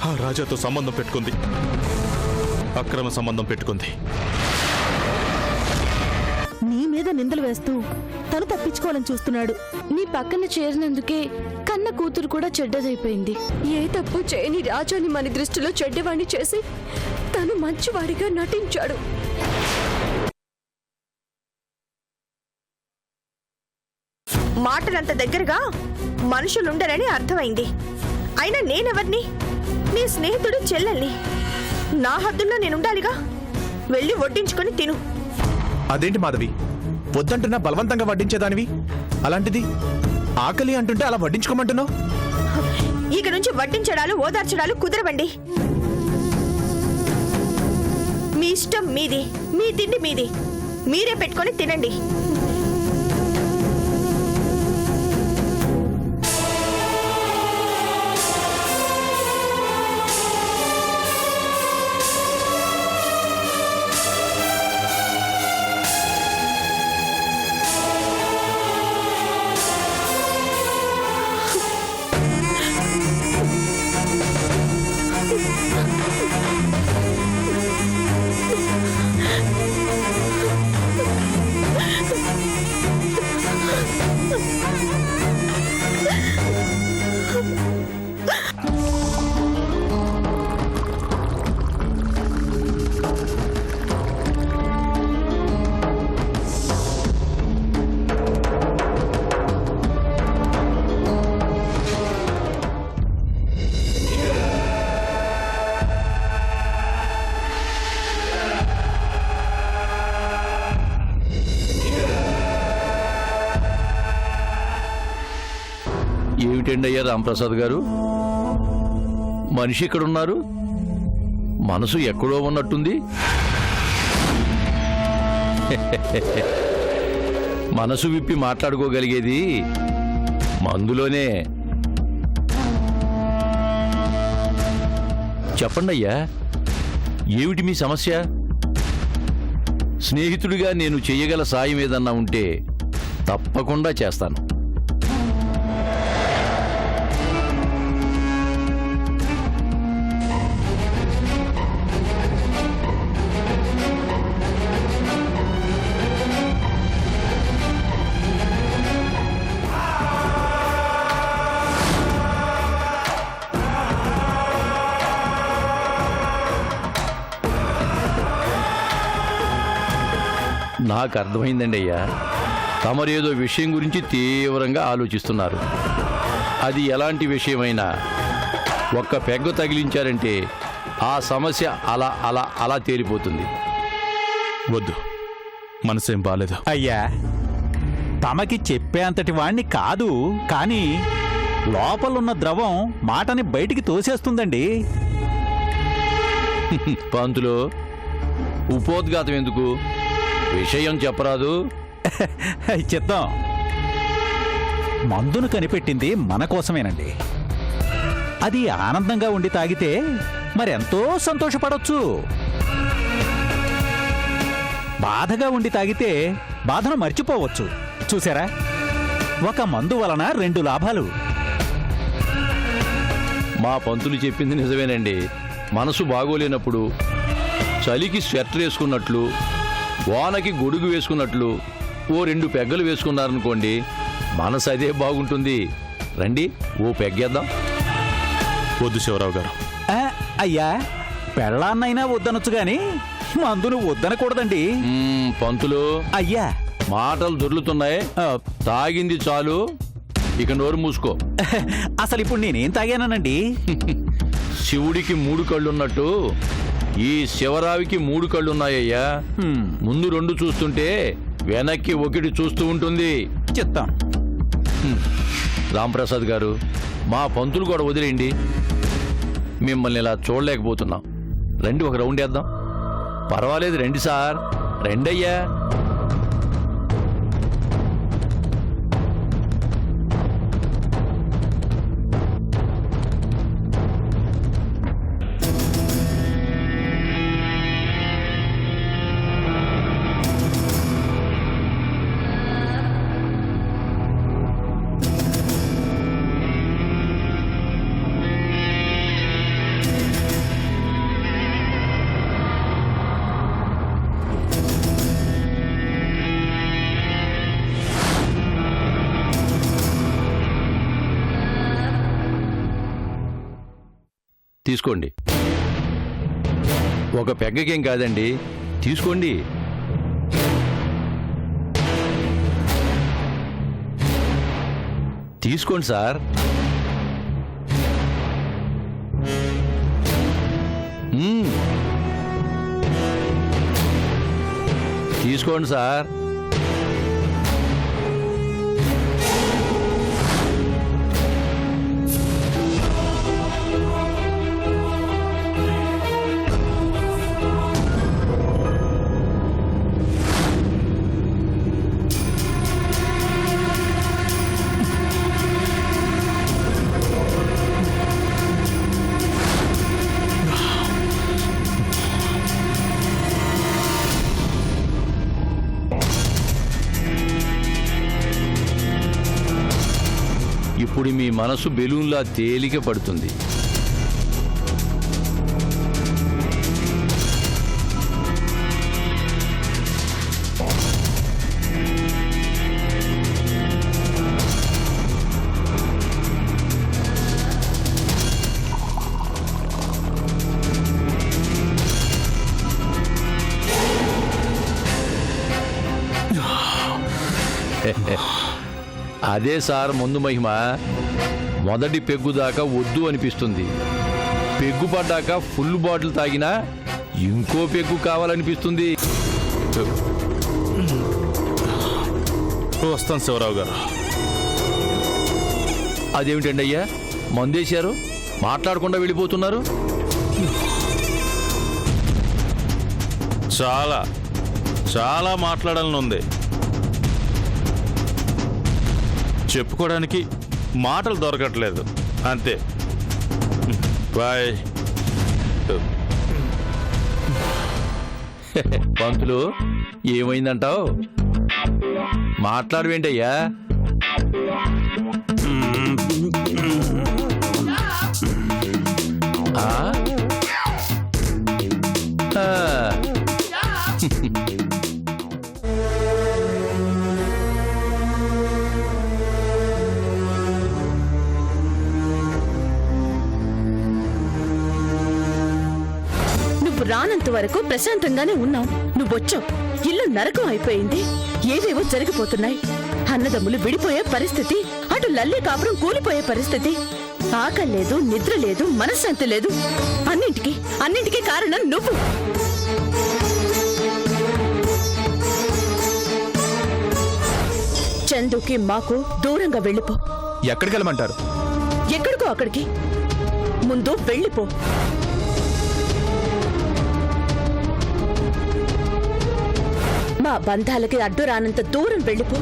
ఆ రాజాతో సంబంధం పెట్టుకుంది, అక్రమ సంబంధం పెట్టుకుంది. నీ మీద నిందలు వేస్తూ తను తప్పించుకోవాలని చూస్తున్నాడు. నీ పక్కన చేరినందుకే కన్న కూతురు కూడా చెడ్డదైపోయింది. ఏ తప్పు చేయని రాజాని మన దృష్టిలో చెడ్డవాణ్ణి చేసి తను మంచివాడిగా నటించాడు. మాటలంత దగ్గరగా మనుషులుండరని అర్థమైంది. అయినా నేనెవర్ని? నీ స్నేహితుడు చెల్లెల్ని. నా హద్దుల్లో నేనుండాలిగా. వెళ్ళి వడ్డించుకొని తిను. అదేంటి మాధవి, వద్దంటున్నా బలవంతంగా వడ్డించేదానివి, అలాంటిది ఆకలి అంటుంటే అలా వడ్డించుకోమంటున్నావు? ఇక నుంచి వడ్డించడాలు ఓదార్చడాలు కుదరవండి. మీ ఇష్టం మీది, మీ తిండి మీది, మీరే పెట్టుకొని తినండి. ఏమిటండి అయ్యా రాంప్రసాద్ గారు, మనిషి ఎక్కడున్నారు? మనసు ఎక్కడో ఉన్నట్టుంది. మనసు విప్పి మాట్లాడుకోగలిగేది మందులోనే. చెప్పండి అయ్యా, ఏమిటి మీ సమస్య? స్నేహితుడిగా నేను చెయ్యగల సాయం ఏదన్నా ఉంటే తప్పకుండా చేస్తాను. నాకు అర్థమైందండి అయ్యా, తమరేదో విషయం గురించి తీవ్రంగా ఆలోచిస్తున్నారు. అది ఎలాంటి విషయమైనా ఒక్క పెగ్గ తగిలించారంటే ఆ సమస్య అలా అలా అలా తేలిపోతుంది. వద్దు, మనసేం బాలేదు. అయ్యా, తమకి చెప్పేంతటి వాణ్ణి కాదు, కానీ లోపలున్న ద్రవం మాటని బయటికి తోసేస్తుందండి. పంతులు, ఉపోద్ఘాతం ఎందుకు? విషయం చెప్పరాదు? చెప్తాం. మందును కనిపెట్టింది మన కోసమేనండి. అది ఆనందంగా ఉండి తాగితే మరెంతో సంతోషపడొచ్చు. బాధగా ఉండి తాగితే బాధను మర్చిపోవచ్చు. చూసారా, ఒక మందు వలన 2 లాభాలు. మా పంతులు చెప్పింది నిజమేనండి. మనసు బాగోలేనప్పుడు చలికి స్వెటర్ వేసుకున్నట్లు, వానకి గొడుగు వేసుకున్నట్లు ఓ 2 పెగ్గలు వేసుకున్నారనుకోండి, మనసు అదే బాగుంటుంది. రండి, ఓ పెగ్గేద్దాం. వద్దు శివరావు గారు. అయ్యా, పెళ్ళాన్నైనా వద్దనొచ్చు గాని మందును వద్దనకూడదండి. పంతులు, అయ్యా, మాటలు దొర్లుతున్నాయి. తాగింది చాలు, ఇక నోరు మూసుకో. అసలు ఇప్పుడు నేనేం తాగానండి? శివుడికి 3 కళ్ళున్నట్టు ఈ శివరావికి 3 కళ్ళున్నాయ్యా. ముందు 2 చూస్తుంటే వెనక్కి 1 చూస్తూ ఉంటుంది. చెప్తాం. రాంప్రసాద్ గారు, మా పంతులు కూడా వదిలేయండి. మిమ్మల్ని ఇలా చూడలేకపోతున్నాం. రండి, ఒక రౌండ్ వేద్దాం. పర్వాలేదు, రండి సార్, రెండయ్యా. తీసుకోండి. ఒక పెగ్గకేం కాదండి, తీసుకోండి. తీసుకోండి సార్. తీసుకోండి సార్. ఇప్పుడు మీ మనసు బెలూన్లా తేలిక పడుతుంది. అదే సార్ ముందు మహిమ. మొదటి పెగ్గు దాకా వద్దు అనిపిస్తుంది. పెగ్గు పడ్డాక ఫుల్ బాటిల్ తాగినా ఇంకో పెగ్గు కావాలనిపిస్తుంది. వస్తాను శివరావు గారు. అదేమిటండి అయ్యా, మందేశారు, మాట్లాడకుండా వెళ్ళిపోతున్నారు? చాలా చాలా మాట్లాడాలని ఉంది. చెప్పుకోవడానికి మాటలు దొరకట్లేదు, అంతే. బాయ్. పంతులు, ఏమైందంటావు? మాట్లాడవేంటయ్యా? రానంత వరకు ప్రశాంతంగానే ఉన్నాం. నువ్వొచ్చావు, ఇల్లు నరకం అయిపోయింది. ఏవేవో జరిగిపోతున్నాయి. అన్నదమ్ములు విడిపోయే పరిస్థితి, అటు లల్లి కాపురం కూలిపోయే పరిస్థితి. ఆకలి లేదు, నిద్ర లేదు, మనశ్శాంతి లేదు. అన్నింటికీ కారణం నువ్వు. చందుకి మాకు దూరంగా వెళ్ళిపో. ఎక్కడికి వెళ్ళమంటారు? ఎక్కడికో అక్కడికి. ముందు వెళ్ళిపో. మా బంధాలకి అడ్డు రానంత దూరం వెళ్ళిపో.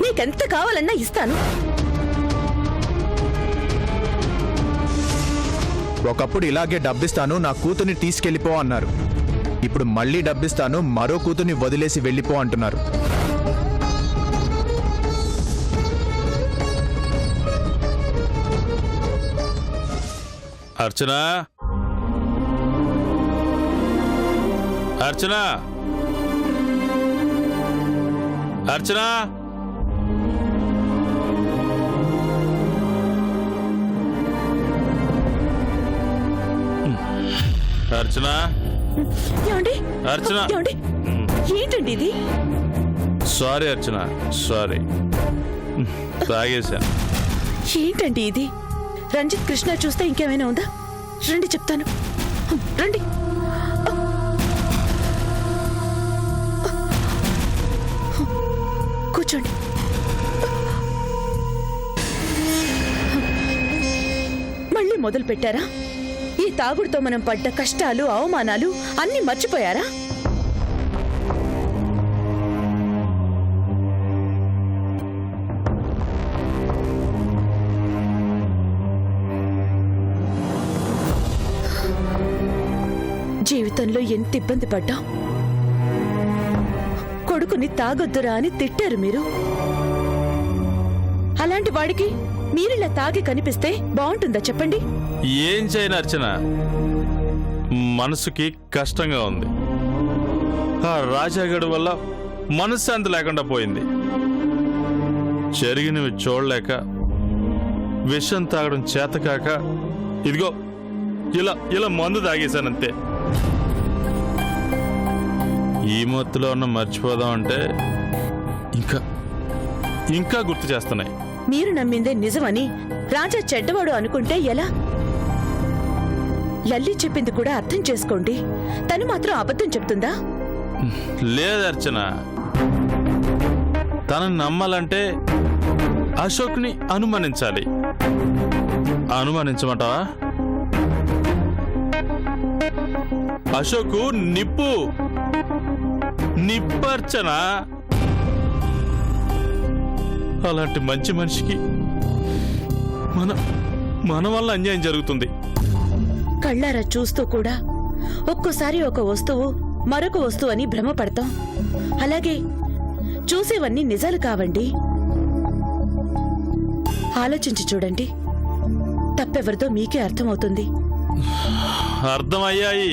నీకెంత కావాలన్నా ఇస్తాను. ఒకప్పుడు ఇలాగే డబ్బిస్తాను, నా కూతుర్ని తీసుకెళ్ళిపో అన్నారు. ఇప్పుడు మళ్ళీ డబ్బిస్తాను, మరో కూతుర్ని వదిలేసి వెళ్ళిపో అంటున్నారు. అర్చనా, అర్చనా, అర్చనా. అర్చనా, ఏమండి? అర్చన. ఏమండి? ఏంటండి ఇది? సారీ అర్చన, సారీ, తాగేశాను. ఏంటండి ఇది? రంజిత్ కృష్ణ చూస్తే ఇంకేమైనా ఉందా? రండి చెప్తాను, రండి. కూర్చోండి. మళ్ళీ మొదలు పెట్టారా? ఈ తాగుడుతో మనం పడ్డ కష్టాలు, అవమానాలు అన్నీ మర్చిపోయారా? జీవితంలో ఎంత ఇబ్బంది పడ్డాం. కొడుకుని తాగొద్దురా అని తిట్టారు మీరు. అలాంటి వాడికి మీరిలా తాగి కనిపిస్తే బాగుంటుందా చెప్పండి? ఏం చేయను అర్చన, మనసుకి కష్టంగా ఉంది. ఆ రాజాగడు వల్ల మనశ్శాంతి లేకుండా పోయింది. జరిగినవి చూడలేక, విషం తాగడం చేతకాక ఇదిగో ఇలా మందు తాగేశానంతే. ఈ మత్తులో ఉన్న మర్చిపోదాం అంటే ఇంకా గుర్తు చేస్తున్నాయి. మీరు నమ్మిందే నిజమని రాజా చెడ్డవాడు అనుకుంటే ఎలా? లల్లి చెప్పింది కూడా అర్థం చేసుకోండి. తను మాత్రం అబద్ధం చెప్తుందా? లేదు అర్చన, తనని నమ్మాలంటే అశోక్ని అనుమానించాలి. అనుమానించమంటావా? అశోకు నిప్పర్చన. అలాంటి మంచి మనిషికి మన వల్ల అన్యాయం జరుగుతుంది. కళ్ళారా చూస్తూ కూడా ఒక్కోసారి ఒక వస్తువు మరొక వస్తువు అని భ్రమపడతాం. అలాగే చూసేవన్నీ నిజాలు కావండి. ఆలోచించి చూడండి, తప్పెవరిదో మీకే అర్థమవుతుంది. అర్థమయ్యాయి,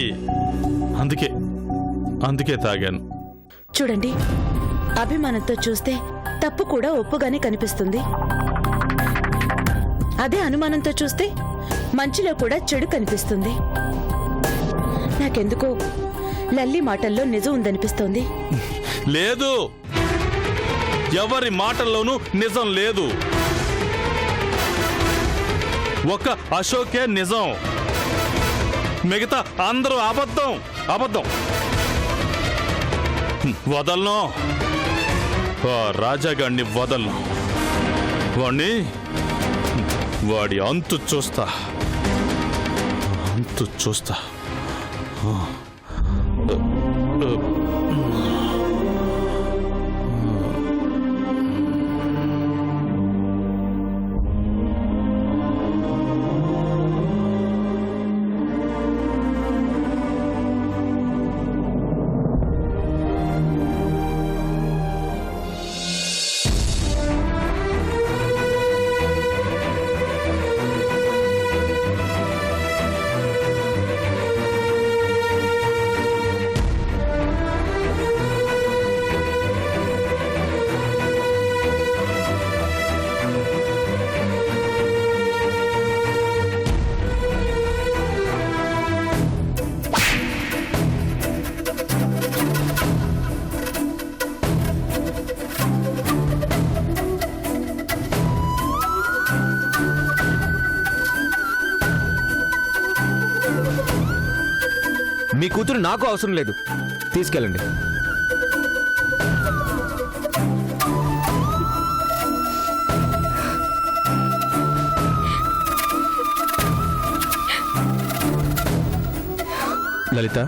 అందుకే తాగాను. చూడండి, అభిమానంతో చూస్తే తప్పు కూడా ఒప్పుగానే కనిపిస్తుంది. అదే అనుమానంతో చూస్తే మంచిలో కూడా చెడు కనిపిస్తుంది. నాకెందుకో లల్లి మాటల్లో నిజం ఉందనిపిస్తోంది. లేదు, ఎవరి మాటల్లోనూ నిజం లేదు. ఒక అశోకే నిజం, మిగతా అందరూ అబద్ధం. వదలను, రాజాగాడిని వదలను. వాడి అంతు చూస్తా. మీ కూతురు నాకు అవసరం లేదు, తీసుకెళ్ళండి. లలిత,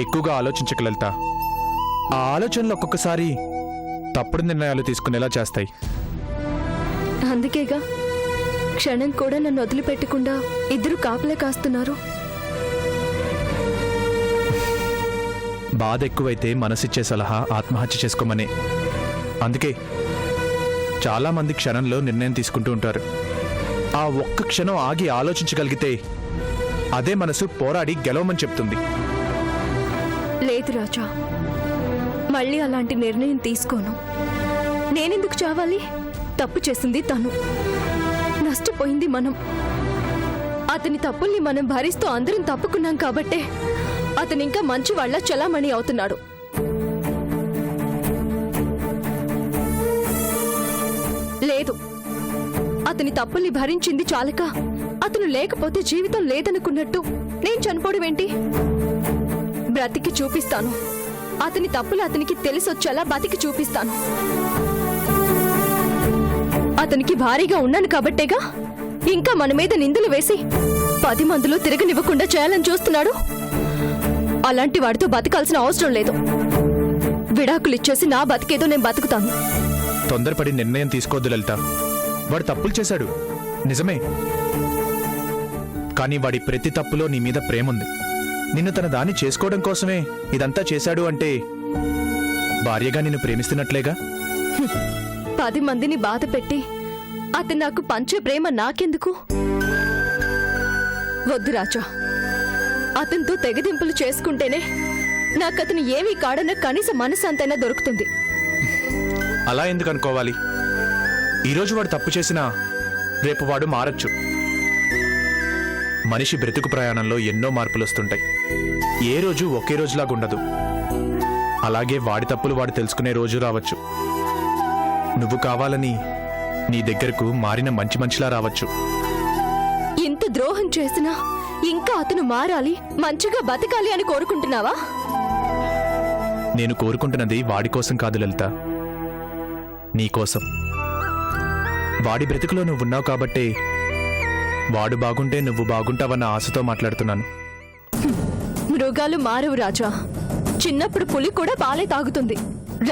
ఎక్కువగా ఆలోచించక లలిత. ఆ ఆలోచనలు ఒక్కొక్కసారి తప్పుడు నిర్ణయాలు తీసుకునేలా చేస్తాయి. అందుకేగా క్షణం కూడా నన్ను వదిలిపెట్టకుండా ఇద్దరు కాపలే కాస్తున్నారు. బాధ ఎక్కువైతే మనసిచ్చే సలహా ఆత్మహత్య చేసుకోమనే. అందుకే చాలా మంది క్షణంలో నిర్ణయం తీసుకుంటూ ఉంటారు. ఆ ఒక్క క్షణం ఆగి ఆలోచించగలిగితే అదే మనసు పోరాడి గెలవమని చెప్తుంది. లేదు రాజా, మళ్ళీ అలాంటి నిర్ణయం తీసుకోను. నేనెందుకు చావాలి? తప్పు చేసింది తను, నష్టపోయింది మనం. అతని తప్పుల్ని మనం భరిస్తూ అందరం తప్పుకున్నాం కాబట్టే అతను ఇంకా మంచి వాళ్ళ చలామణి అవుతున్నాడు. లేదు, అతని తప్పుల్ని భరించింది చాలక అతను లేకపోతే జీవితం లేదనుకున్నట్టు నేను చనిపోవడం ఏంటి? బ్రతికి చూపిస్తాను. అతని తప్పులు అతనికి తెలిసొచ్చేలా బతికి చూపిస్తాను. అతనికి భారీగా ఉన్నాను కాబట్టేగా ఇంకా మన మీద నిందలు వేసి 10 మందిలో తిరగనివ్వకుండా చేయాలని చూస్తున్నాడు. అలాంటి వాడితో బతకాల్సిన అవసరం లేదు. విడాకులిచ్చేసి నా బతికేదో నేను బతుకుతాను. తొందరపడి నిర్ణయం తీసుకోవద్దు లలిత. వాడు తప్పులు చేశాడు, నిజమే. కానీ వాడి ప్రతి తప్పులో నీ మీద ప్రేముంది. నిన్ను తన దాన్ని చేసుకోవడం కోసమే ఇదంతా చేశాడు అంటే భార్యగా నిన్ను ప్రేమిస్తున్నట్లేగా. 10 మందిని బాధ పెట్టి అతను నాకు పంచే ప్రేమ నాకెందుకు? వద్దు రాజా, అతనితో తెగదింపులు చేసుకుంటేనే నాకతను ఏమీ కాడన్న కనీస మనసంతైనా దొరుకుతుంది. అలా ఎందుకు అనుకోవాలి? ఈరోజు వాడు తప్పు చేసినా రేపు వాడు మారచ్చు. మనిషి బ్రతుకు ప్రయాణంలో ఎన్నో మార్పులు వస్తుంటాయి. ఏ రోజు ఒకే రోజులాగా ఉండదు. అలాగే వాడి తప్పులు వాడు తెలుసుకునే రోజు రావచ్చు. నువ్వు కావాలని నీ దగ్గరకు మారిన మంచి మనిషిలా రావచ్చు. ఇంత ద్రోహం చేసినా ఇంకా అతను మారాలి, మంచిగా బతకాలి అని కోరుకుంటున్నావా? నేను కోరుకుంటున్నది వాడి కోసం కాదు లలిత, నీకోసం. వాడి బ్రతుకులో నువ్వున్నావు కాబట్టే వాడు బాగుంటే నువ్వు బాగుంటావన్న ఆశతో మాట్లాడుతున్నాను. మృగాలు మారవు రాజా. చిన్నప్పుడు పులి కూడా పాలే తాగుతుంది.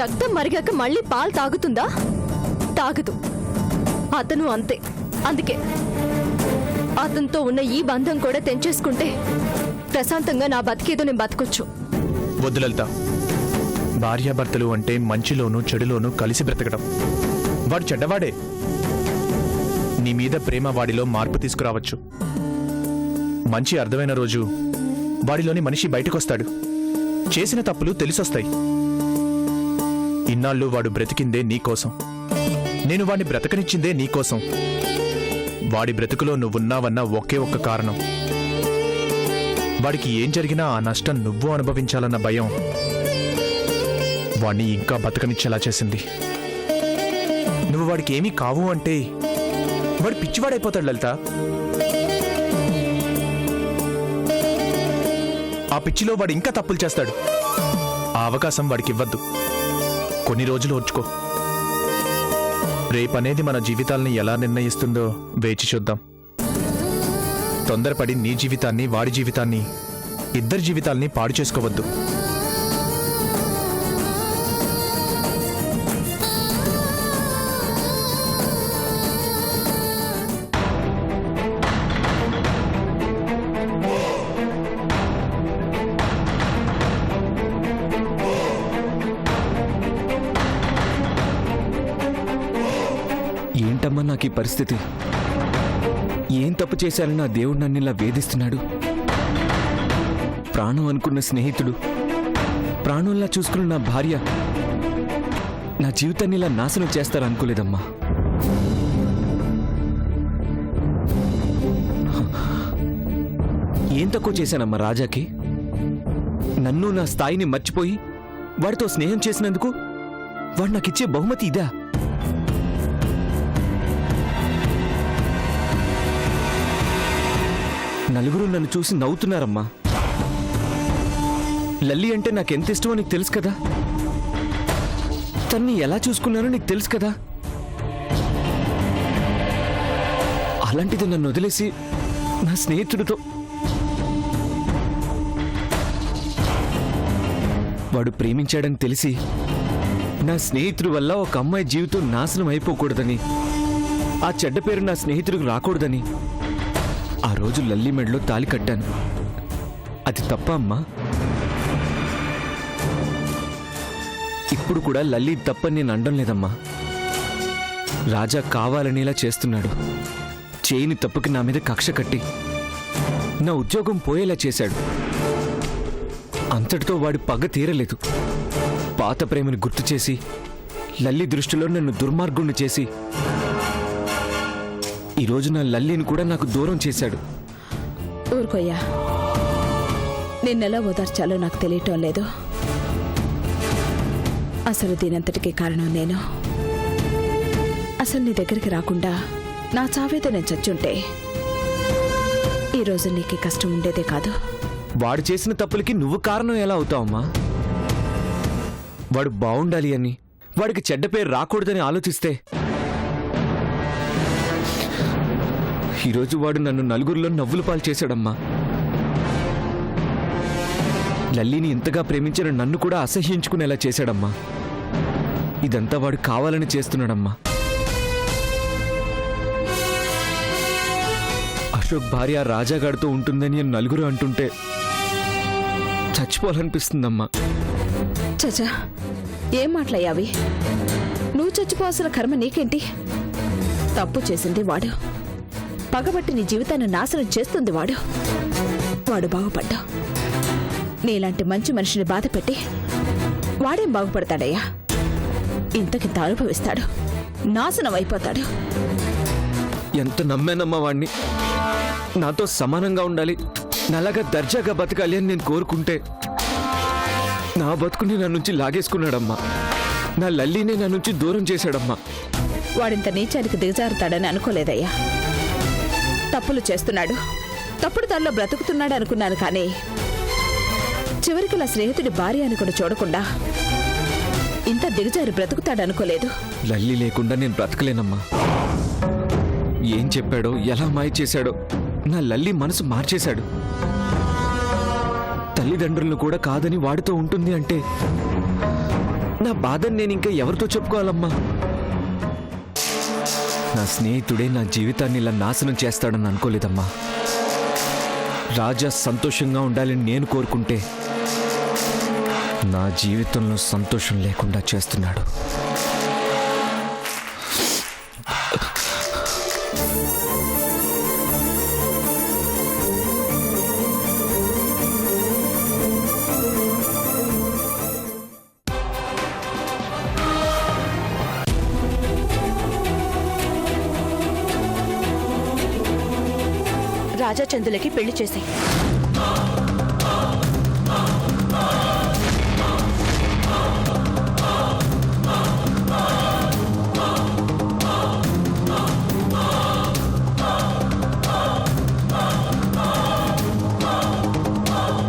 రక్తం మరిగాక మళ్ళీ పాలు తాగుతుందా? తాగదు. అతను అంతే. అందుకే అతనితో ఉన్న ఈ బంధం కూడా తెంచేసుకుంటే ప్రశాంతంగా నా బతికేదో నేను బతకొచ్చు. వద్దు లలిత, భార్యాభర్తలు అంటే మంచిలోనూ చెడులోనూ కలిసి బ్రతకడం. వాడు చెడ్డవాడే. నీ మీద ప్రేమ వాడిలో మార్పు తీసుకురావచ్చు. మంచి అర్థమైన రోజు వాడిలోని మనిషి బయటకొస్తాడు. చేసిన తప్పులు తెలిసొస్తాయి. ఇన్నాళ్ళు వాడు బ్రతికిందే నీకోసం. నేను వాడిని బ్రతకనిచ్చిందే నీకోసం. వాడి బ్రతుకులో నువ్వున్నావన్న ఒకే ఒక్క కారణం. వాడికి ఏం జరిగినా ఆ నష్టం నువ్వు అనుభవించాలన్న భయం వాణ్ణి ఇంకా బతకనిచ్చేలా చేసింది. నువ్వు వాడికి ఏమీ కావు అంటే వాడు పిచ్చివాడైపోతాడు లలిత. ఆ పిచ్చిలో వాడు ఇంకా తప్పులు చేస్తాడు. ఆ అవకాశం వాడికి ఇవ్వద్దు. కొన్ని రోజులు ఓర్చుకో. రేపనేది మన జీవితాల్ని ఎలా నిర్ణయిస్తుందో వేచి చూద్దాం. తొందరపడి నీ జీవితాన్ని వాడి జీవితాన్ని ఇద్దరి జీవితాల్ని పాడు చేసుకోవద్దు. ఏంటమ్మా నాకు ఈ పరిస్థితి? ఏం తప్పు చేశారని నా దేవుడు నన్ను ఇలా వేధిస్తున్నాడు? ప్రాణం అనుకున్న స్నేహితుడు, ప్రాణంలా చూసుకున్న నా భార్య నా జీవితాన్ని ఇలా నాశనం చేస్తారనుకోలేదమ్మా. ఏం తక్కువ చేశానమ్మా రాజాకి? నన్ను నా స్థాయిని మర్చిపోయి వాడితో స్నేహం చేసినందుకు వాడు నాకిచ్చే బహుమతి ఇదా? నలుగురు నన్ను చూసి నవ్వుతున్నారమ్మా. లల్లి అంటే నాకెంత ఇష్టమో నీకు తెలుసు కదా. తన్ని ఎలా చూసుకున్నానో నీకు తెలుసు కదా. అలాంటిది నన్ను వదిలేసి నా స్నేహితుడితో వాడు ప్రేమించాడని తెలిసి నా స్నేహితుడి వల్ల ఒక అమ్మాయి జీవితం నాశనం అయిపోకూడదని, ఆ చెడ్డ పేరు నా స్నేహితుడికి రాకూడదని ఆ రోజు లల్లి మెడలో తాళి కట్టాను. అది తప్ప అమ్మా? ఇప్పుడు కూడా లల్లి తప్పని నేను అనడం లేదమ్మా. రాజా కావాలనేలా చేస్తున్నాడు. చేయని తప్పుకి నా మీద కక్ష కట్టి నా ఉద్యోగం పోయేలా చేశాడు. అంతటితో వాడి పగ తీరలేదు. పాత ప్రేమను గుర్తు చేసి లల్లి దృష్టిలో నన్ను దుర్మార్గుణ్ణి చేసి ఈరోజు నా లల్లిని కూడా నాకు దూరం చేశాడు. ఊరుకోయ్యా, నిన్నెలా ఓదార్చాలో నాకు తెలియటం లేదు. అసలు దీనంతటికీ కారణం నేను. అసలు నీ దగ్గరికి రాకుండా నా చావేదో నేను చచ్చుంటే ఈరోజు నీకు కష్టం ఉండేదే కాదు. వాడు చేసిన తప్పులకి నువ్వు కారణం ఎలా అవుతావమ్మా? వాడు బాగుండాలి అని, వాడికి చెడ్డ పేరు రాకూడదని ఆలోచిస్తే ఈరోజు వాడు నన్ను నలుగురిలో నవ్వులు పాలు చేశాడమ్మా. లల్లిని ఇంతగా ప్రేమించిన నన్ను కూడా అసహ్యించుకునేలా చేశాడమ్మా. ఇదంతా వాడు కావాలని చేస్తున్నాడమ్మా. అశోక్ భార్య రాజాగాడితో ఉంటుందని నలుగురు అంటుంటే చచ్చిపోవాలనిపిస్తుందమ్మా. చచా, ఏం మాట్లాయావి? నువ్వు నువ్వు చచ్చిపోవాల్సిన కర్మ నీకేంటి? తప్పు చేసింది వాడు, పగబట్టి నీ జీవితాన్ని నాశనం చేస్తుంది వాడు. వాడు బాగుపడ్డా నీలాంటి మంచి మనిషిని బాధ పెట్టి వాడేం బాగుపడతాడయ్యా? ఇంతకింత అనుభవిస్తాడు, నాశనం అయిపోతాడు. ఎంత నమ్మానమ్మా వాణ్ణి. నాతో సమానంగా ఉండాలి, నల్లగా దర్జాగా బతకాలి అని నేను కోరుకుంటే నా బతుకుని నా నుంచి లాగేసుకున్నాడమ్మా. నా లల్లీనే నా నుంచి దూరం చేశాడమ్మా. వాడింత నీచానికి దిగజారుతాడని అనుకోలేదయ్యా. తప్పులు చేస్తున్నాడు, తప్పుడు దారిలో బ్రతుకుతున్నాడు అనుకున్నాను, కానీ చివరికి నా స్నేహితుడి భార్య అని కూడా చూడకుండా ఇంత దిగజారి బ్రతుకుతాడనుకోలేదు. లల్లి లేకుండా నేను బ్రతకలేనమ్మా. ఏం చెప్పాడో, ఎలా మాయ చేశాడో నా లల్లి మనసు మార్చేశాడు. తల్లిదండ్రులను కూడా కాదని వాడితో ఉంటుంది అంటే నా బాధని నేను ఇంకా ఎవరితో చెప్పుకోవాలమ్మా? నా స్నేహితుడే నా జీవితాన్ని ఇలా నాశనం చేస్తాడని అనుకోలేదమ్మా. రాజా సంతోషంగా ఉండాలని నేను కోరుకుంటే నా జీవితంలో సంతోషం లేకుండా చేస్తున్నాడు. రాజా చందులకి పెళ్లి చేశాయి.